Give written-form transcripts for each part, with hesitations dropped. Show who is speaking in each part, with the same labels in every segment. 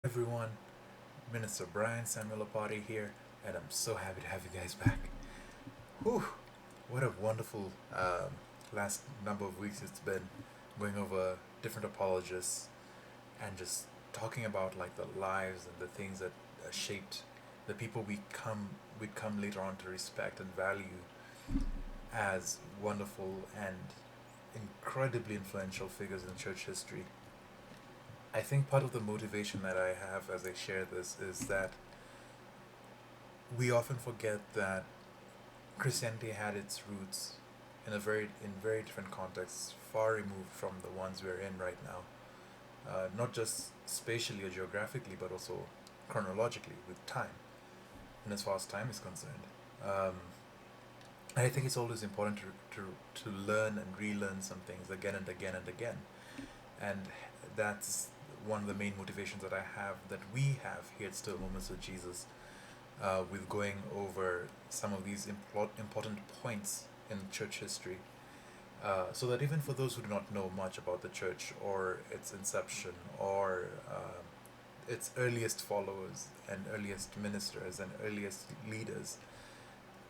Speaker 1: Everyone, Minister Brian Samuel Apati here, and I'm so happy to have you guys back. Whew, what a wonderful last number of weeks it's been going over different apologists and just talking about like the lives and the things that shaped the people we come later on to respect and value as wonderful and incredibly influential figures in church history. I think part of the motivation that I have as I share this is that we often forget that Christianity had its roots in very different contexts, far removed from the ones we're in right now. Not just spatially or geographically, but also chronologically with time, and as far as time is concerned. Um, I think it's always important to learn and relearn some things again and again and again, and that's one of the main motivations that I have, that we have here at Still Moments with Jesus, with going over some of these important points in church history, so that even for those who do not know much about the church or its inception or its earliest followers and earliest ministers and earliest leaders,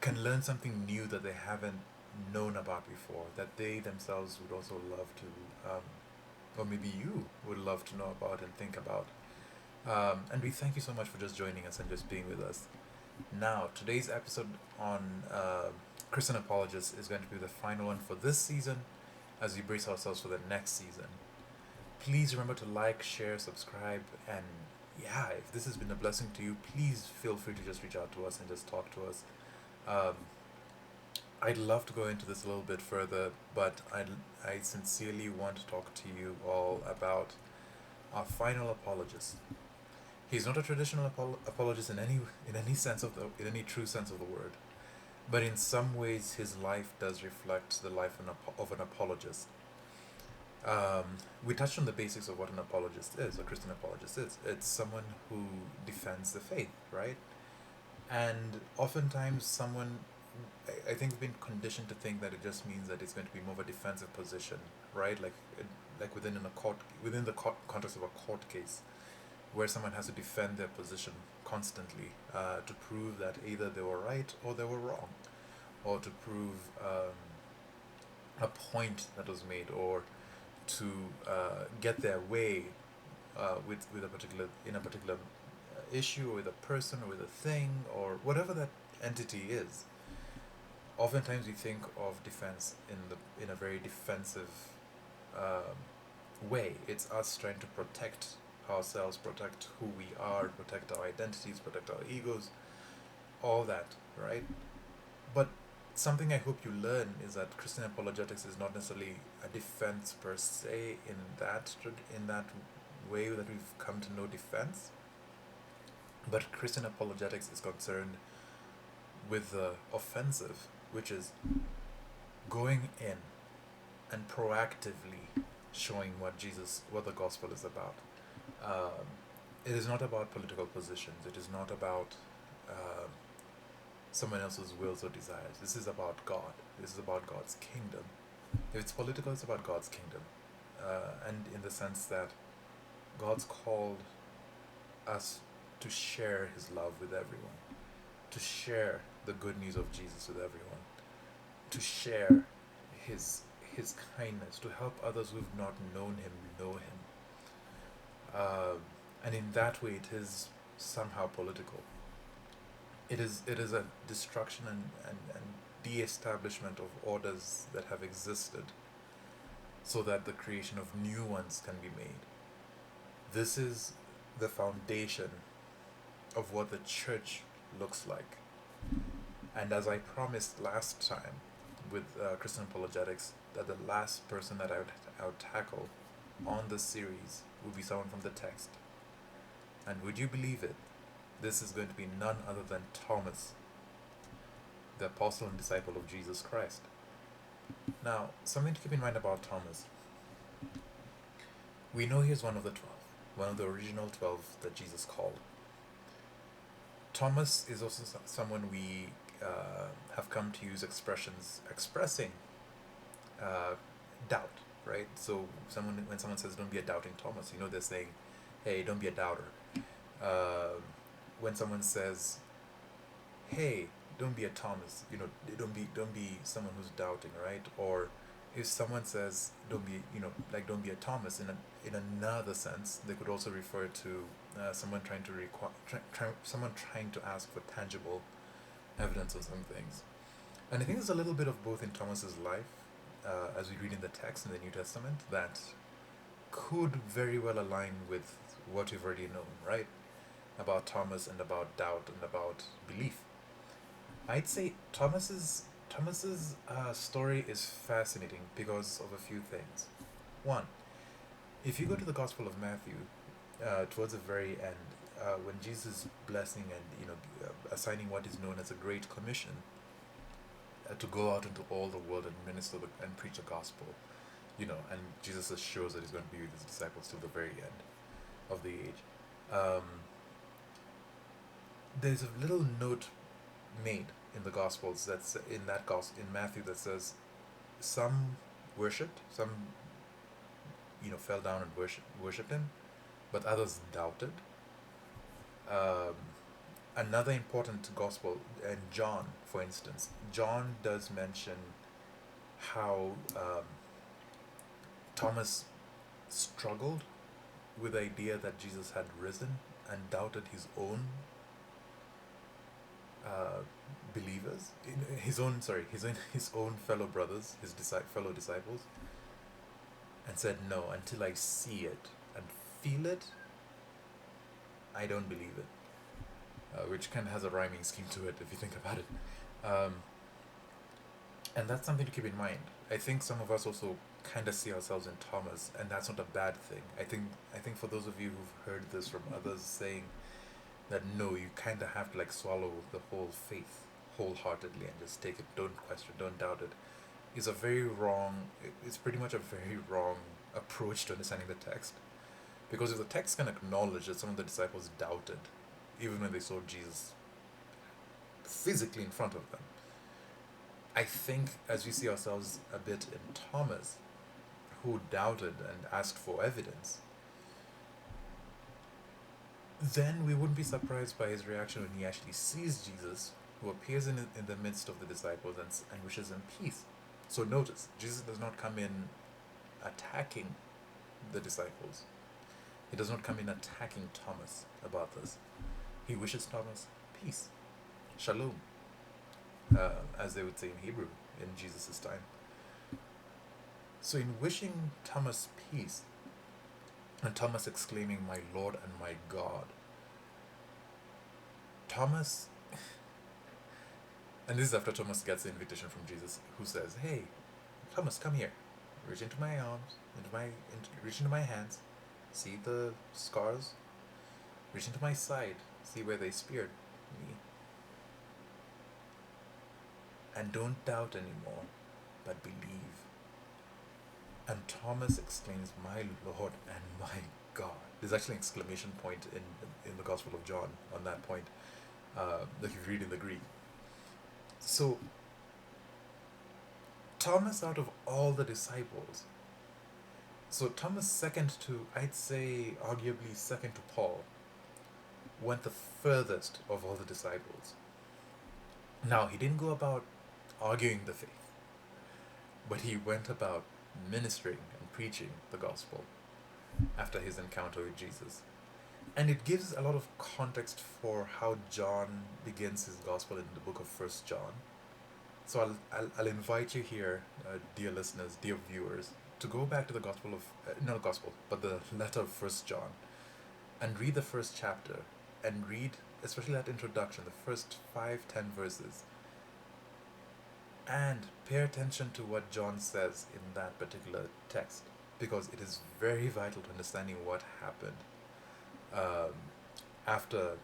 Speaker 1: can learn something new that they haven't known about before, that they themselves would also love to, or maybe you would love to know about and think about. And we thank you so much for just joining us and just being with us. Now, today's episode on Christian Apologist is going to be the final one for this season as we brace ourselves for the next season. Please remember to like, share, subscribe, and yeah, if this has been a blessing to you, please feel free to just reach out to us and just talk to us. Um, I'd love to go into this a little bit further, but I sincerely want to talk to you all about our final apologist. He's not a traditional apologist in any sense of the in any true sense of the word, but in some ways his life does reflect the life of an apologist. We touched on the basics of what an apologist is, a Christian apologist is. It's someone who defends the faith, right? And oftentimes, I think we've been conditioned to think that it just means that it's going to be more of a defensive position, right? Like within the context of a court case, where someone has to defend their position constantly, to prove that either they were right or they were wrong, or to prove a point that was made, or to get their way with a particular in a particular issue, or with a person, or with a thing, or whatever that entity is. Oftentimes, we think of defense in a very defensive um, way. It's us trying to protect ourselves, protect who we are, protect our identities, protect our egos, all that, right? But something I hope you learn is that Christian apologetics is not necessarily a defense per se in that way that we've come to know defense, but Christian apologetics is concerned with the offensive, which is going in and proactively showing what the gospel is about. Um, it is not about political positions. It is not about um someone else's wills or desires. This is about God. This is about God's kingdom. If it's political, it's about God's kingdom. And in the sense that God's called us to share his love with everyone, to share the good news of Jesus with everyone, to share his his kindness, to help others who've not known him know him. Um, and in that way, it is somehow political. It is a destruction and de-establishment of orders that have existed, so that the creation of new ones can be made. This is the foundation of what the church looks like. And as I promised last time with Christian apologetics, that the last person that I would tackle on this series would be someone from the text. And would you believe it? This is going to be none other than Thomas, the apostle and disciple of Jesus Christ. Now, something to keep in mind about Thomas. We know he is one of the 12, one of the original 12 that Jesus called. Thomas is also someone we have come to use expressions expressing uh, doubt, right? So when someone says, "Don't be a doubting Thomas," they're saying, "Hey, don't be a doubter." Uh, when someone says, "Hey, don't be a Thomas," don't be someone who's doubting, right? Or if someone says, "Don't be," don't be a Thomas in another sense, they could also refer to someone trying to someone trying to ask for tangible evidence of some things. And I think there's a little bit of both in Thomas's life, as we read in the text in the New Testament, that could very well align with what we've already known, right? About Thomas and about doubt and about belief. I'd say Thomas's story is fascinating because of a few things. One, if you go to the Gospel of Matthew, towards the very end, when Jesus is blessing and assigning what is known as a Great Commission, to go out into all the world and minister and preach the gospel, and Jesus assures that he's going to be with his disciples till the very end of the age. Um, there's a little note made in the Gospels that's in Matthew that says some worshipped, some fell down and worshipped him, but others doubted. Um, Another important gospel, and John, for instance, John does mention how Thomas struggled with the idea that Jesus had risen and doubted his own believers, his own fellow brothers, his fellow disciples, and said, "No, until I see it and feel it, I don't believe it." Which kind of has a rhyming scheme to it if you think about it. Um, and that's something to keep in mind. I think some of us also kind of see ourselves in Thomas, and that's not a bad thing. I think for those of you who've heard this from others saying that no, you kind of have to like swallow the whole faith wholeheartedly and just take it, don't question, don't doubt it, is a very wrong. It's pretty much a very wrong approach to understanding the text, because if the text can acknowledge that some of the disciples doubted, even when they saw Jesus physically in front of them, I think as we see ourselves a bit in Thomas, who doubted and asked for evidence, then we wouldn't be surprised by his reaction when he actually sees Jesus, who appears in the midst of the disciples and wishes them peace. So notice, Jesus does not come in attacking the disciples. He does not come in attacking Thomas about this. He wishes Thomas peace, shalom, as they would say in Hebrew in Jesus' time. So in wishing Thomas peace, and Thomas exclaiming, "My Lord and my God," Thomas, and this is after Thomas gets the invitation from Jesus, who says, "Hey, Thomas, come here, reach into my arms, reach into my hands, see the scars, reach into my side, see where they speared me, and don't doubt anymore, but believe." And Thomas exclaims, "My Lord and my God." There's actually an exclamation point in the Gospel of John on that point, that you read in the Greek. So Thomas, out of all the disciples, so Thomas, second to, I'd say, arguably second to Paul, went the furthest of all the disciples. Now, he didn't go about arguing the faith, but he went about ministering and preaching the gospel after his encounter with Jesus. And it gives a lot of context for how John begins his gospel in the book of 1 John. So I'll invite you here, dear listeners, dear viewers, to go back to the gospel of, not gospel, but the letter of 1 John, and read the first chapter, and read especially that introduction, the first 5-10 verses, and pay attention to what John says in that particular text, because it is very vital to understanding what happened after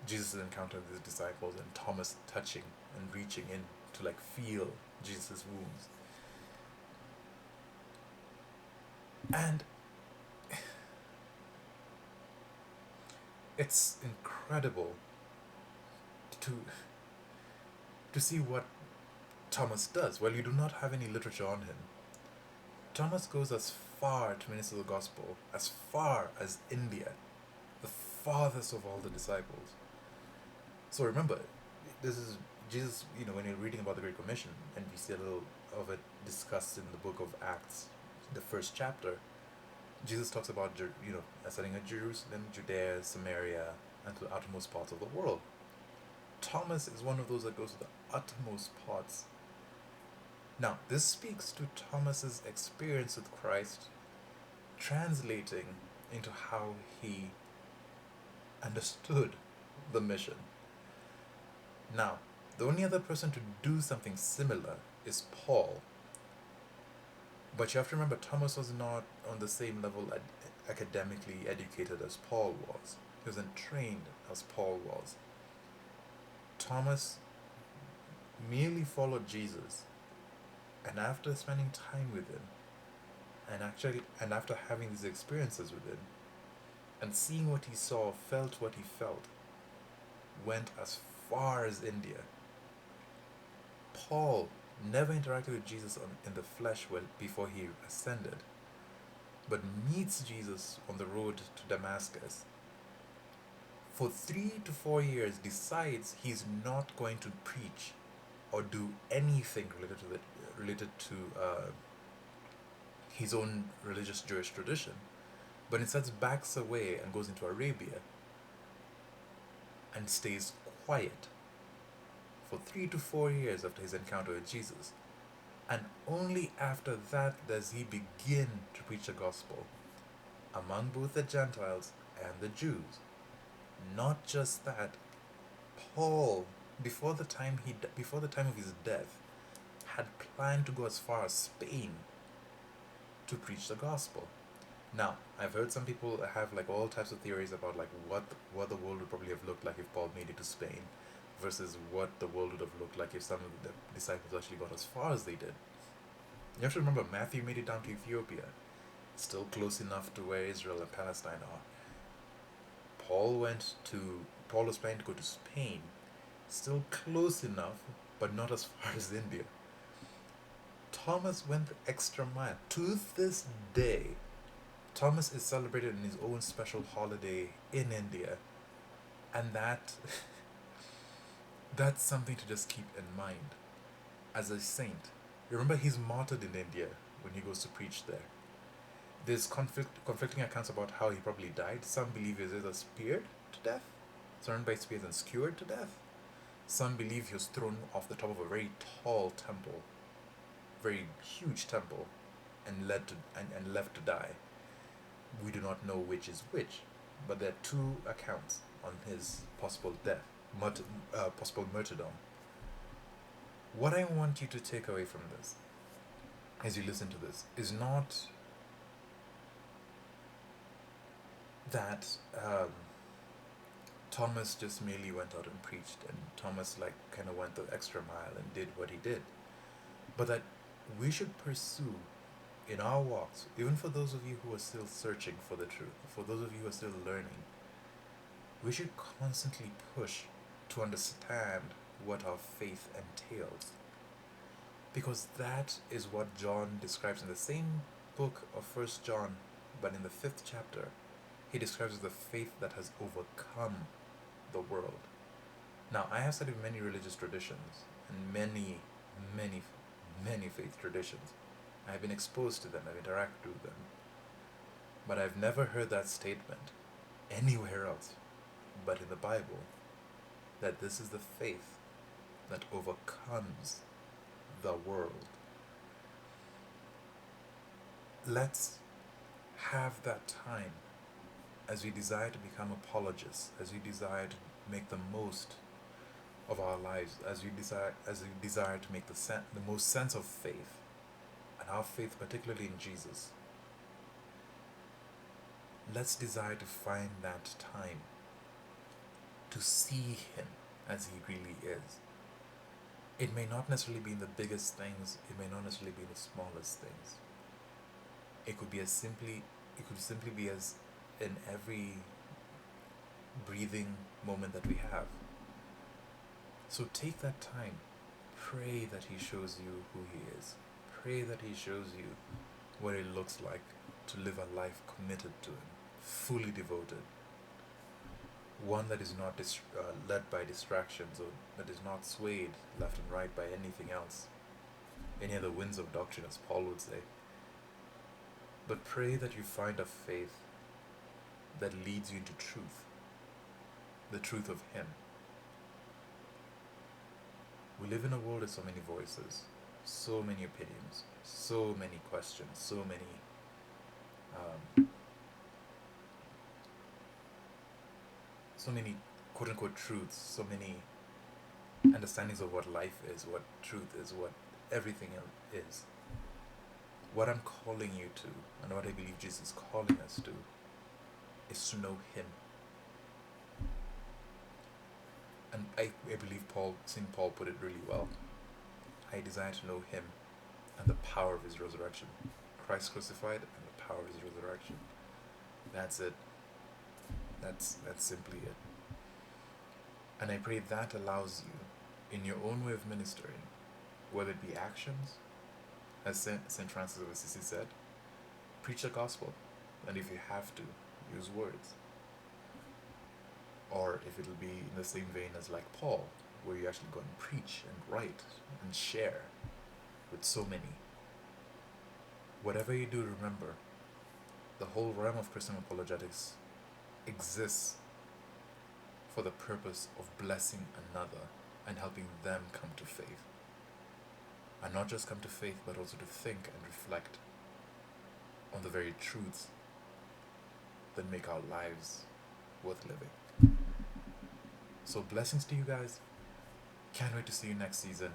Speaker 1: Jesus' encounter with his disciples and Thomas touching and reaching in to like feel Jesus' wounds. And it's incredible to see what Thomas does. Well, you do not have any literature on him. Thomas goes as far to minister the gospel, as far as India, farthest of all the disciples. So remember, this is Jesus, when you're reading about the Great Commission, and we see a little of it discussed in the book of Acts, the first chapter, Jesus talks about, ascending at Jerusalem, Judea, Samaria, and to the uttermost parts of the world. Thomas is one of those that goes to the uttermost parts. Now, this speaks to Thomas's experience with Christ, translating into how he understood the mission. Now, the only other person to do something similar is Paul. But you have to remember, Thomas was not on the same level academically educated as Paul was. He wasn't trained as Paul was. Thomas merely followed Jesus, and after spending time with him, and after having these experiences with him, and seeing what he saw, felt what he felt, went as far as India. Paul never interacted with Jesus in the flesh before he ascended, but meets Jesus on the road to Damascus. For 3 to 4 years, decides he's not going to preach or do anything related to his own religious Jewish tradition, but instead backs away and goes into Arabia and stays quiet for 3 to 4 years after his encounter with Jesus. And only after that does he begin to preach the gospel among both the Gentiles and the Jews. Not just that, Paul, before the time of his death, had planned to go as far as Spain to preach the gospel. Now, I've heard some people have all types of theories about what the world would probably have looked like if Paul made it to Spain, versus what the world would have looked like if some of the disciples actually got as far as they did. You have to remember, Matthew made it down to Ethiopia, still close enough to where Israel and Palestine are. Paul was planning to go to Spain, still close enough, but not as far as India. Thomas went the extra mile. To this day, Thomas is celebrated in his own special holiday in India, and that's something to just keep in mind as a saint. Remember, he's martyred in India when he goes to preach there. There's conflicting accounts about how he probably died. Some believe he was either speared to death, surrounded by spears and skewered to death. Some believe he was thrown off the top of a very tall temple, very huge temple, and left to die. We do not know which is which, but there are 2 accounts on his possible death, possible martyrdom. What I want you to take away from this, as you listen to this, is not that Thomas just merely went out and preached, and Thomas kind of went the extra mile and did what he did, but that we should pursue in our walks, even for those of you who are still searching for the truth, for those of you who are still learning, we should constantly push to understand what our faith entails. Because that is what John describes in the same book of 1 John, but in the 5th chapter, he describes as the faith that has overcome the world. Now, I have studied many religious traditions and many faith traditions. I've been exposed to them, I've interacted with them, but I've never heard that statement anywhere else but in the Bible, that this is the faith that overcomes the world. Let's have that time as we desire to become apologists, as we desire to make the most of our lives, as we desire to make the most sense of faith, and our faith particularly in Jesus. Let's desire to find that time to see him as he really is. It may not necessarily be in the biggest things, it may not necessarily be in the smallest things. It could simply be as in every breathing moment that we have. So take that time, pray that he shows you who he is. Pray that he shows you what it looks like to live a life committed to him, fully devoted. one that is not led by distractions, or that is not swayed left and right by anything else, any other winds of doctrine, as Paul would say. But pray that you find a faith that leads you into truth, the truth of Him. We live in a world with so many voices, so many opinions, so many questions, so many um, so many quote unquote truths, so many understandings of what life is, what truth is, what everything is. What I'm calling you to, and what I believe Jesus is calling us to, is to know Him. And I believe St. Paul put it really well. I desire to know Him and the power of His resurrection. Christ crucified and the power of His resurrection. That's it. That's simply it. And I pray that allows you, in your own way of ministering, whether it be actions, as St. Francis of Assisi said, preach the gospel, and if you have to, use words. Or if it'll be in the same vein as like Paul, where you actually go and preach and write and share with so many. Whatever you do, remember, the whole realm of Christian apologetics exists for the purpose of blessing another and helping them come to faith. And not just come to faith, but also to think and reflect on the very truths that make our lives worth living. So blessings to you guys. Can't wait to see you next season.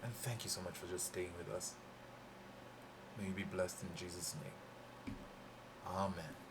Speaker 1: And thank you so much for just staying with us. May you be blessed in Jesus' name. Amen.